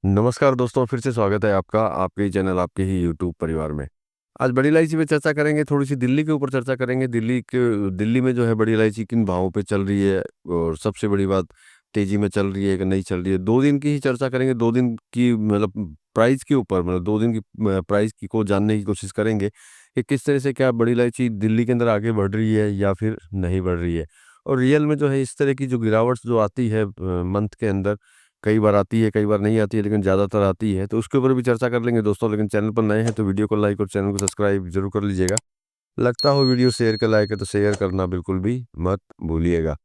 नमस्कार दोस्तों, फिर से स्वागत है आपका आपके ही चैनल, आपके ही यूट्यूब परिवार में। आज बड़ी इलायची पे चर्चा करेंगे, थोड़ी-सी दिल्ली के ऊपर चर्चा करेंगे। दिल्ली में जो है बड़ी इलायची किन भावों पे चल रही है और सबसे बड़ी बात तेज़ी में चल रही है कि नहीं चल रही है। 2 दिन की ही चर्चा करेंगे, 2 दिन की मतलब प्राइस के ऊपर, मतलब 2 दिन की प्राइस की को जानने की कोशिश करेंगे कि किस तरह से क्या बड़ी इलायची दिल्ली के अंदर आगे बढ़ रही है या फिर नहीं बढ़ रही है। और रियल में जो है इस तरह की जो गिरावट जो आती है मंथ के अंदर, कई बार आती है, कई बार नहीं आती है, लेकिन ज़्यादातर आती है, तो उसके ऊपर भी चर्चा कर लेंगे दोस्तों। लेकिन चैनल पर नए हैं तो वीडियो को लाइक और चैनल को सब्सक्राइब ज़रूर कर लीजिएगा। लगता हो वीडियो शेयर के लायक है तो शेयर करना बिल्कुल भी मत भूलिएगा।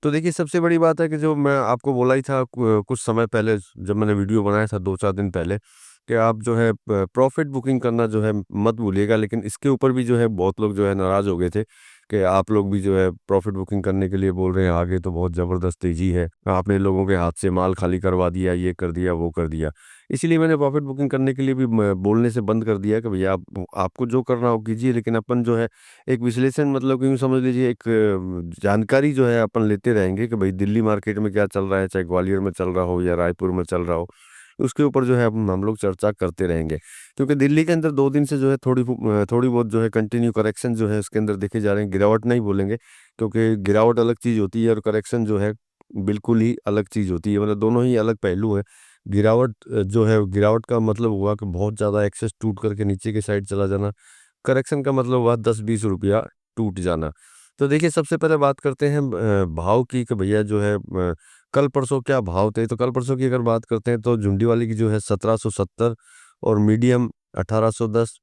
तो देखिए, सबसे बड़ी बात है कि जो मैं आपको बोला ही था कुछ समय पहले, जब मैंने वीडियो बनाया था 2-4 दिन पहले, कि आप जो है प्रॉफ़िट बुकिंग करना जो है मत भूलिएगा। लेकिन इसके ऊपर भी जो है बहुत लोग जो है नाराज़ हो गए थे कि आप लोग भी जो है प्रॉफ़िट बुकिंग करने के लिए बोल रहे हैं, आगे तो बहुत ज़बरदस्त तेज़ी है। आपने लोगों के हाथ से माल खाली करवा दिया, ये कर दिया, वो कर दिया। इसीलिए मैंने प्रॉफ़िट बुकिंग करने के लिए भी म बोलने से बंद कर दिया कि भैया आप आपको जो करना हो कीजिए, लेकिन अपन जो है एक विश्लेषण, मतलब कि यूँ समझ लीजिए एक जानकारी जो है अपन लेते रहेंगे कि भाई दिल्ली मार्केट में क्या चल रहा है, चाहे ग्वालियर में चल रहा हो या रायपुर में चल रहा हो, उसके ऊपर जो है हम लोग चर्चा करते रहेंगे। क्योंकि दिल्ली के अंदर 2 दिन से जो है थोड़ी बहुत जो है कंटिन्यू करेक्शन जो है उसके अंदर देखे जा रहे हैं। गिरावट नहीं बोलेंगे, क्योंकि गिरावट अलग चीज़ होती है और करेक्शन जो है बिल्कुल ही अलग चीज़ होती है। मतलब दोनों ही अलग पहलू हैं। जो है गिरावट का मतलब हुआ कि बहुत ज़्यादा एक्सेस टूट करके नीचे की साइड चला जाना। करेक्शन का मतलब हुआ 10-20 रुपया टूट जाना। तो देखिए, सबसे पहले बात करते हैं भाव की कि भैया जो है कल परसों क्या भाव थे। तो कल परसों की अगर बात करते हैं तो झुंडी वाली की जो है 1770 और मीडियम 1810।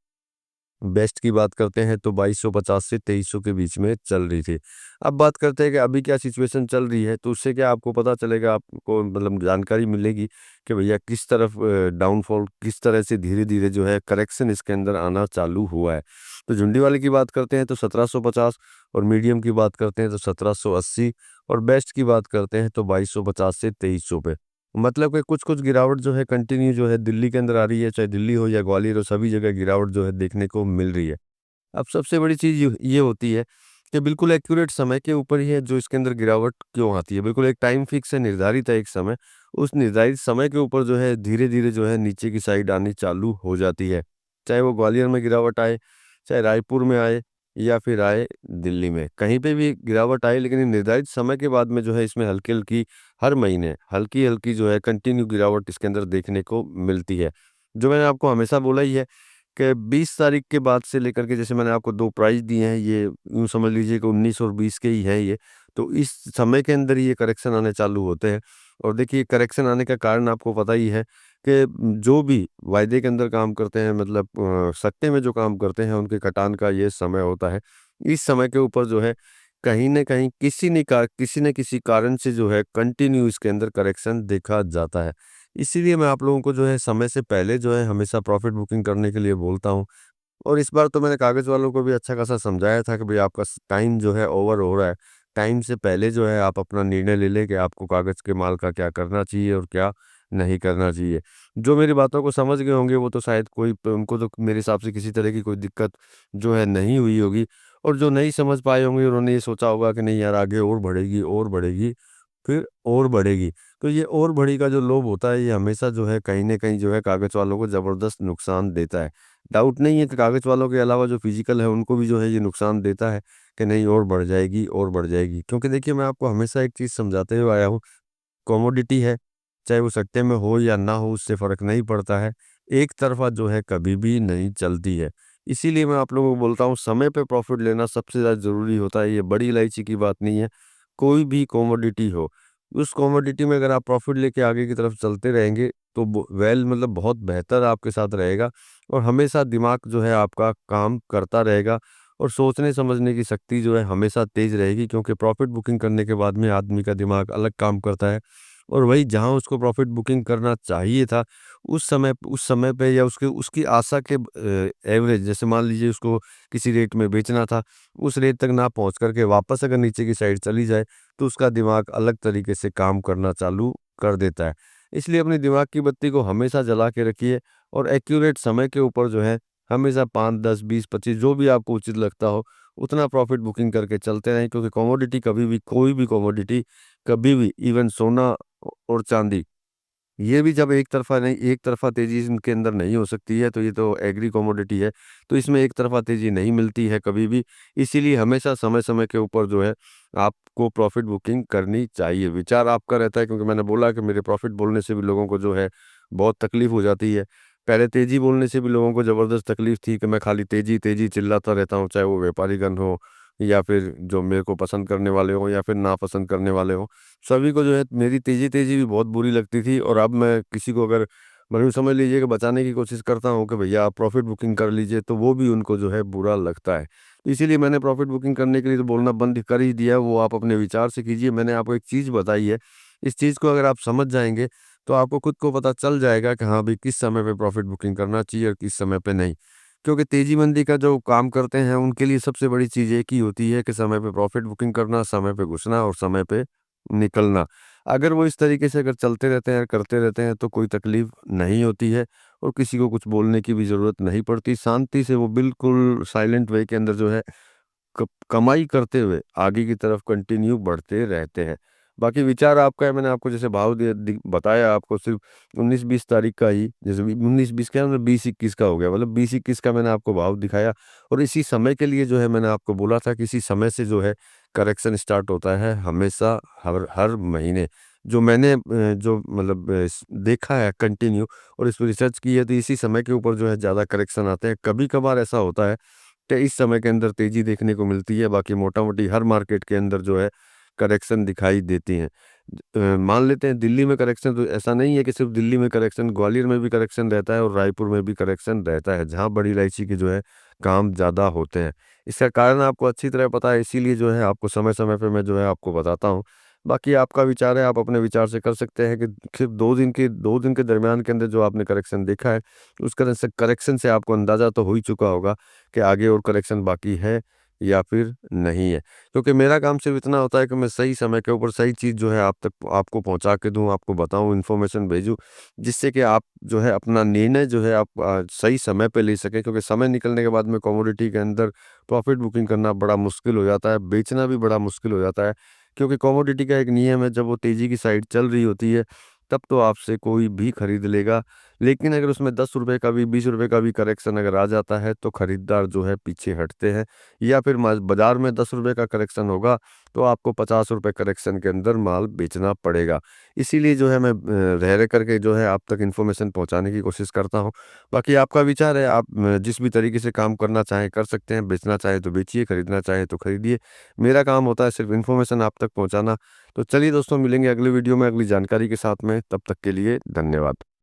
बेस्ट की बात करते हैं तो 2250 से 2300 के बीच में चल रही थी। अब बात करते हैं कि अभी क्या सिचुएशन चल रही है, तो उससे क्या आपको पता चलेगा, आपको मतलब जानकारी मिलेगी कि भैया किस तरफ डाउनफॉल, किस तरह से धीरे-धीरे जो है करेक्शन इसके अंदर आना चालू हुआ है। तो झुंडी वाले की बात करते हैं तो 1750 और मीडियम की बात करते हैं तो 1780 और बेस्ट की बात करते हैं तो 2250 से 2300 पे। मतलब कि कुछ-कुछ गिरावट जो है कंटिन्यू जो है दिल्ली के अंदर आ रही है, चाहे दिल्ली हो या ग्वालियर हो, सभी जगह गिरावट जो है देखने को मिल रही है। अब सबसे बड़ी चीज़ ये होती है कि बिल्कुल एक्यूरेट समय के ऊपर ही है जो इसके अंदर गिरावट क्यों आती है। बिल्कुल एक टाइम फिक्स है, निर्धारित है एक समय, उस निर्धारित समय के ऊपर जो है धीरे-धीरे जो है नीचे की साइड आनी चालू हो जाती है। चाहे वो ग्वालियर में गिरावट आए, चाहे रायपुर में आए या फिर आए दिल्ली में, कहीं पे भी गिरावट आए, लेकिन निर्धारित समय के बाद में जो है इसमें हल्की-हल्की हर महीने हल्की-हल्की जो है कंटिन्यू गिरावट इसके अंदर देखने को मिलती है। जो मैंने आपको हमेशा बोला ही है कि 20 तारीख के बाद से लेकर के, जैसे मैंने आपको 2 प्राइस दिए हैं, ये यूँ समझ लीजिए कि 19 और 20 के ही हैं ये। तो इस समय के अंदर ही ये करेक्शन आने चालू होते हैं। और देखिए, करेक्शन आने का कारण आपको पता ही है कि जो भी वायदे के अंदर काम करते हैं, मतलब सट्टे में जो काम करते हैं, उनके कटान का ये समय होता है। इस समय के ऊपर जो है कहीं न कहीं किसी न किसी कारण से जो है कंटिन्यू इसके अंदर करेक्शन देखा जाता है। इसीलिए मैं आप लोगों को जो है समय से पहले जो है हमेशा प्रॉफ़िट बुकिंग करने के लिए बोलता हूँ। और इस बार तो मैंने कागज़ वालों को भी अच्छा खासा समझाया था कि भई आपका टाइम जो है ओवर हो रहा है। टाइम से पहले जो है आप अपना निर्णय ले लें कि आपको कागज़ के माल का क्या करना चाहिए और क्या नहीं करना चाहिए। जो मेरी बातों को समझ गए होंगे वो तो शायद कोई प उनको तो मेरे हिसाब से किसी तरह की कोई दिक्कत जो है नहीं हुई होगी। और जो नहीं समझ पाए होंगे उन्होंने ये सोचा होगा कि नहीं यार, आगे और बढ़ेगी, फिर और बढ़ेगी। तो ये और बढ़ी का जो लोभ होता है, ये हमेशा जो है कहीं न कहीं जो है कागज़ वालों को ज़बरदस्त नुकसान देता है। डाउट नहीं है कि कागज़ वालों के अलावा जो फिज़िकल है उनको भी जो है ये नुकसान देता है कि नहीं, और बढ़ जाएगी और बढ़ जाएगी। क्योंकि देखिए, मैं आपको हमेशा एक चीज़ समझाते हुए आया हूँ, कमोडिटी है, चाहे वो सट्टे में हो या ना हो उससे फ़र्क नहीं पड़ता है। एक तरफ़ा जो है कभी भी नहीं चलती है। इसीलिए मैं आप लोगों को बोलता हूँ, समय पे प्रॉफ़िट लेना सबसे ज़्यादा ज़रूरी होता है। ये बड़ी इलायची की बात नहीं है, कोई भी कमोडिटी हो। उस कमोडिटी में अगर आप प्रॉफ़िट लेके आगे की तरफ चलते रहेंगे तो मतलब बहुत बेहतर आपके साथ रहेगा। और हमेशा दिमाग जो है आपका काम करता रहेगा और सोचने समझने की शक्ति जो है हमेशा तेज़ रहेगी, क्योंकि प्रॉफ़िट बुकिंग करने के बाद में आदमी का दिमाग अलग काम करता है। और वही जहाँ उसको प्रॉफ़िट बुकिंग करना चाहिए था, उस समय पे या उसके उसकी आशा के एवरेज, जैसे मान लीजिए उसको किसी रेट में बेचना था, उस रेट तक ना पहुँच कर के वापस अगर नीचे की साइड चली जाए, तो उसका दिमाग अलग तरीके से काम करना चालू कर देता है। इसलिए अपने दिमाग की बत्ती को हमेशा जला के रखिए और एक्यूरेट समय के ऊपर जो है हमेशा 5, 10, 20, 25 जो भी आपको उचित लगता हो, उतना प्रॉफ़िट बुकिंग करके चलते रहें। क्योंकि कमोडिटी कभी भी, कोई भी कमोडिटी कभी भी, इवन सोना और चाँदी, ये भी जब एक तरफ़ा तेज़ी इनके अंदर नहीं हो सकती है, तो ये तो एग्री कमोडिटी है, तो इसमें एक तरफ़ा तेज़ी नहीं मिलती है कभी भी। इसीलिए हमेशा समय-समय के ऊपर जो है आपको प्रॉफ़िट बुकिंग करनी चाहिए। विचार आपका रहता है, क्योंकि मैंने बोला कि मेरे प्रॉफ़िट बोलने से भी लोगों को जो है बहुत तकलीफ़ हो जाती है। पहले तेज़ी बोलने से भी लोगों को ज़बरदस्त तकलीफ़ थी कि मैं खाली तेज़ी, तेज़ी चिल्लाता रहता हूँ, चाहे वो व्यापारीगण हो या फिर जो मेरे को पसंद करने वाले हों या फिर नापसंद करने वाले हों। सभी को जो है मेरी तेज़ी-तेज़ी भी बहुत बुरी लगती थी, और अब मैं किसी को अगर मतलब समझ लीजिए कि बचाने की कोशिश करता हूँ कि भैया आप प्रॉफ़िट बुकिंग कर लीजिए, तो वो भी उनको जो है बुरा लगता है। तो इसीलिए मैंने प्रॉफ़िट बुकिंग करने के लिए तो बोलना बंद कर ही दिया, वो आप अपने विचार से कीजिए। मैंने आपको एक चीज़ बताई है, इस चीज़ को अगर आप समझ जाएँगे, तो आपको खुद को पता चल जाएगा कि हाँ भई, किस समय पे प्रॉफ़िट बुकिंग करना चाहिए और किस समय पे नहीं। क्योंकि तेज़ी-मंदी का जो काम करते हैं, उनके लिए सबसे बड़ी चीज़ एक ही होती है कि समय पे प्रॉफ़िट बुकिंग करना, समय पे घुसना और समय पे निकलना। अगर वो इस तरीके से अगर चलते रहते हैं, करते रहते हैं, तो कोई तकलीफ़ नहीं होती है और किसी को कुछ बोलने की भी ज़रूरत नहीं पड़ती। शांति से वो बिल्कुल साइलेंट वे के अंदर जो है कमाई करते हुए आगे की तरफ कंटिन्यू बढ़ते रहते हैं। बाकी विचार आपका है, मैंने आपको जैसे भाव दे दि बताया आपको सिर्फ़ 19-20 तारीख का ही, जैसे 19-20 क्या मतलब 20-21 का हो गया, मतलब 20-21 का मैंने आपको भाव दिखाया, और इसी समय के लिए जो है मैंने आपको बोला था कि इसी समय से जो है करेक्शन स्टार्ट होता है हमेशा, हर हर महीने। जो मैंने जो मतलब देखा है कंटिन्यू और इस पे रिसर्च की है, तो इसी समय के ऊपर जो है ज़्यादा करेक्शन आते हैं। कभी-कभार ऐसा होता है तो इस समय के अंदर तेज़ी देखने को मिलती है, बाकी मोटा-मोटी हर मार्केट के अंदर जो है करेक्शन दिखाई देती हैं। मान लेते हैं दिल्ली में करेक्शन, तो ऐसा नहीं है कि सिर्फ़ दिल्ली में करेक्शन, ग्वालियर में भी करेक्शन रहता है और रायपुर में भी करेक्शन रहता है, जहाँ बड़ी इलायची के जो है काम ज़्यादा होते हैं। इसका कारण आपको अच्छी तरह पता है, इसीलिए जो है आपको समय-समय पे मैं जो है आपको बताता हूँ। बाकी आपका विचार है, आप अपने विचार से कर सकते हैं कि सिर्फ़ 2 दिन के दरमियान के अंदर जो आपने करेक्शन देखा है, उस करेक्शन से आपको अंदाज़ा तो हो ही चुका होगा कि आगे और करेक्शन बाकी है या फिर नहीं है। क्योंकि मेरा काम सिर्फ़ इतना होता है कि मैं सही समय के ऊपर सही चीज़ जो है आप तक आपको पहुँचा के दूँ, आपको बताऊँ, इन्फॉर्मेशन भेजूँ, जिससे कि आप जो है अपना निर्णय जो है आप सही समय पे ले सकें, क्योंकि समय निकलने के बाद में कमोडिटी के अंदर प्रॉफ़िट बुकिंग करना बड़ा मुश्किल हो जाता है, बेचना भी बड़ा मुश्किल हो जाता है। क्योंकि कमोडिटी का एक नियम है, जब वो तेज़ी की साइड चल रही होती है, तब तो आपसे कोई भी खरीद लेगा। लेकिन अगर उसमें ₹10 का भी ₹20 का भी करेक्शन अगर आ जाता है, तो खरीदार जो है पीछे हटते हैं, या फिर बाज़ार में ₹10 का करेक्शन होगा, तो आपको ₹50 करेक्शन के अंदर माल बेचना पड़ेगा। इसीलिए जो है मैं रह-रह करके जो है आप तक इन्फॉर्मेशन पहुँचाने की कोशिश करता हूँ। बाकी आपका विचार है, आप जिस भी तरीके से काम करना चाहें कर सकते हैं, बेचना चाहें तो बेचिए, खरीदना चाहें तो खरीदिए। मेरा काम होता है सिर्फ़ इन्फॉर्मेशन आप तक पहुँचाना। तो चलिए दोस्तों, मिलेंगे अगली वीडियो में अगली जानकारी के साथ में, तब तक के लिए धन्यवाद।